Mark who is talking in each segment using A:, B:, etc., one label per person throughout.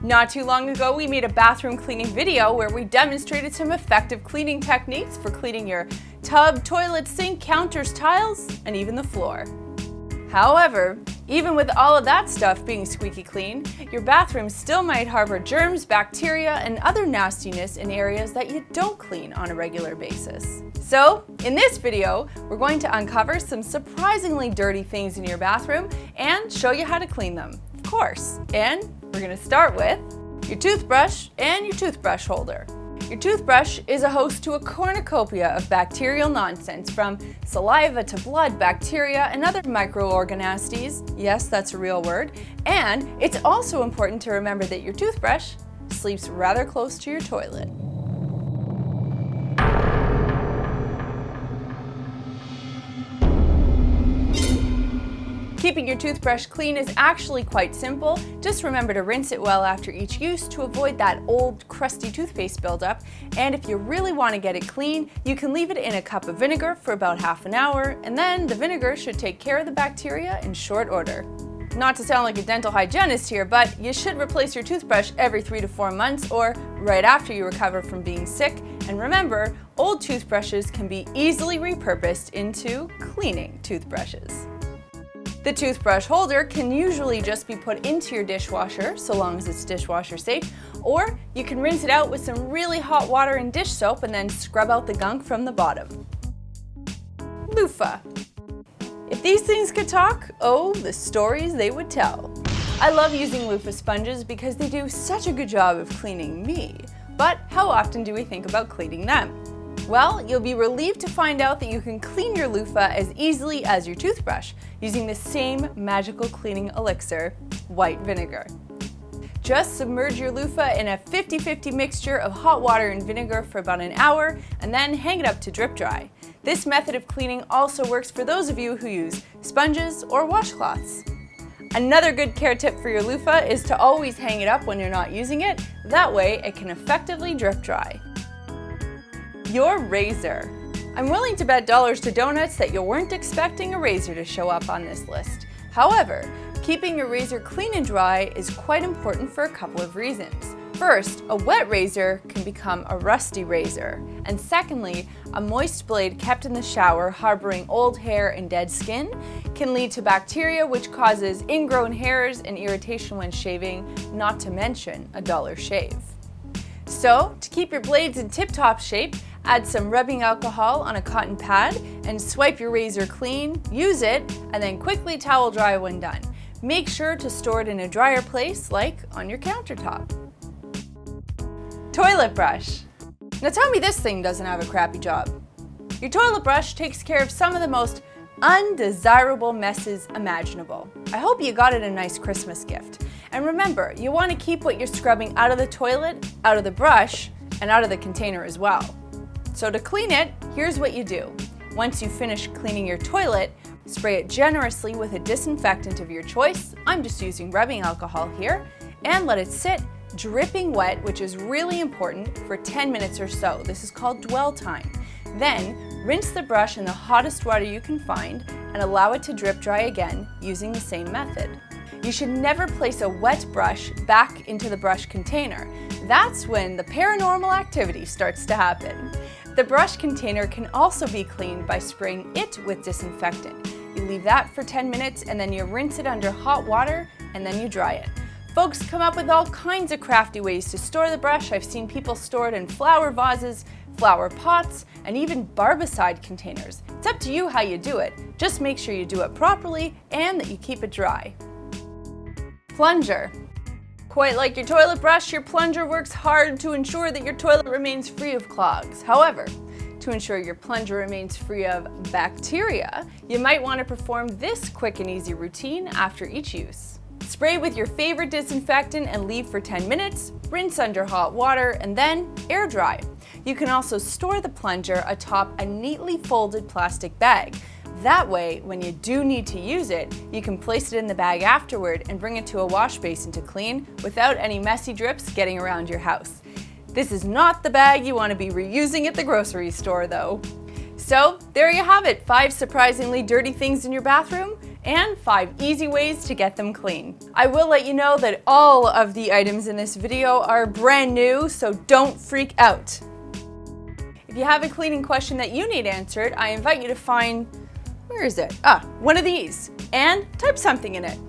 A: Not too long ago, we made a bathroom cleaning video where we demonstrated some effective cleaning techniques for cleaning your tub, toilet, sink, counters, tiles, and even the floor. However, even with all of that stuff being squeaky clean, your bathroom still might harbor germs, bacteria, and other nastiness in areas that you don't clean on a regular basis. So, in this video, we're going to uncover some surprisingly dirty things in your bathroom and show you how to clean them, of course. And we're going to start with your toothbrush and your toothbrush holder. Your toothbrush is a host to a cornucopia of bacterial nonsense, from saliva to blood, bacteria, and other microorganisms. Yes, that's a real word. And it's also important to remember that your toothbrush sleeps rather close to your toilet. Keeping your toothbrush clean is actually quite simple. Just remember to rinse it well after each use to avoid that old, crusty toothpaste buildup. And if you really want to get it clean, you can leave it in a cup of vinegar for about half an hour, and then the vinegar should take care of the bacteria in short order. Not to sound like a dental hygienist here, but you should replace your toothbrush every 3 to 4 months or right after you recover from being sick. And remember, old toothbrushes can be easily repurposed into cleaning toothbrushes. The toothbrush holder can usually just be put into your dishwasher, so long as it's dishwasher safe, or you can rinse it out with some really hot water and dish soap and then scrub out the gunk from the bottom. Loofah. If these things could talk, oh, the stories they would tell. I love using loofah sponges because they do such a good job of cleaning me. But how often do we think about cleaning them? Well, you'll be relieved to find out that you can clean your loofah as easily as your toothbrush using the same magical cleaning elixir, white vinegar. Just submerge your loofah in a 50-50 mixture of hot water and vinegar for about an hour and then hang it up to drip dry. This method of cleaning also works for those of you who use sponges or washcloths. Another good care tip for your loofah is to always hang it up when you're not using it. That way it can effectively drip dry. Your razor. I'm willing to bet dollars to donuts that you weren't expecting a razor to show up on this list. However, keeping your razor clean and dry is quite important for a couple of reasons. First, a wet razor can become a rusty razor. And secondly, a moist blade kept in the shower harboring old hair and dead skin can lead to bacteria, which causes ingrown hairs and irritation when shaving, not to mention a dollar shave. So, to keep your blades in tip-top shape, add some rubbing alcohol on a cotton pad and swipe your razor clean, use it, and then quickly towel dry when done. Make sure to store it in a drier place, like on your countertop. Toilet brush. Now tell me this thing doesn't have a crappy job. Your toilet brush takes care of some of the most undesirable messes imaginable. I hope you got it a nice Christmas gift. And remember, you want to keep what you're scrubbing out of the toilet, out of the brush, and out of the container as well. So to clean it, here's what you do. Once you finish cleaning your toilet, spray it generously with a disinfectant of your choice. I'm just using rubbing alcohol here, and let it sit dripping wet, which is really important, for 10 minutes or so. This is called dwell time. Then rinse the brush in the hottest water you can find and allow it to drip dry again using the same method. You should never place a wet brush back into the brush container. That's when the paranormal activity starts to happen. The brush container can also be cleaned by spraying it with disinfectant. You leave that for 10 minutes and then you rinse it under hot water and then you dry it. Folks come up with all kinds of crafty ways to store the brush. I've seen people store it in flower vases, flower pots, and even barbicide containers. It's up to you how you do it. Just make sure you do it properly and that you keep it dry. Plunger. Quite like your toilet brush, your plunger works hard to ensure that your toilet remains free of clogs. However, to ensure your plunger remains free of bacteria, you might want to perform this quick and easy routine after each use. Spray with your favorite disinfectant and leave for 10 minutes, rinse under hot water, and then air dry. You can also store the plunger atop a neatly folded plastic bag. That way, when you do need to use it, you can place it in the bag afterward and bring it to a wash basin to clean without any messy drips getting around your house. This is not the bag you want to be reusing at the grocery store, though. So, there you have it, 5 surprisingly dirty things in your bathroom. and 5 easy ways to get them clean. I will let you know that all of the items in this video are brand new, so don't freak out. If you have a cleaning question that you need answered, I invite you to find, where is it? One of these, and type something in it.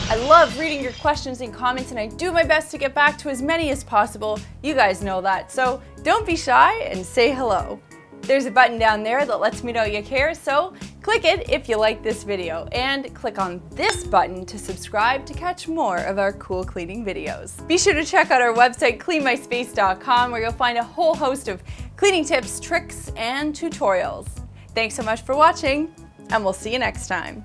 A: I love reading your questions and comments, and I do my best to get back to as many as possible. You guys know that, so don't be shy and say hello. There's a button down there that lets me know you care, so click it if you like this video, and click on this button to subscribe to catch more of our cool cleaning videos. Be sure to check out our website, cleanmyspace.com, where you'll find a whole host of cleaning tips, tricks, and tutorials. Thanks so much for watching, and we'll see you next time.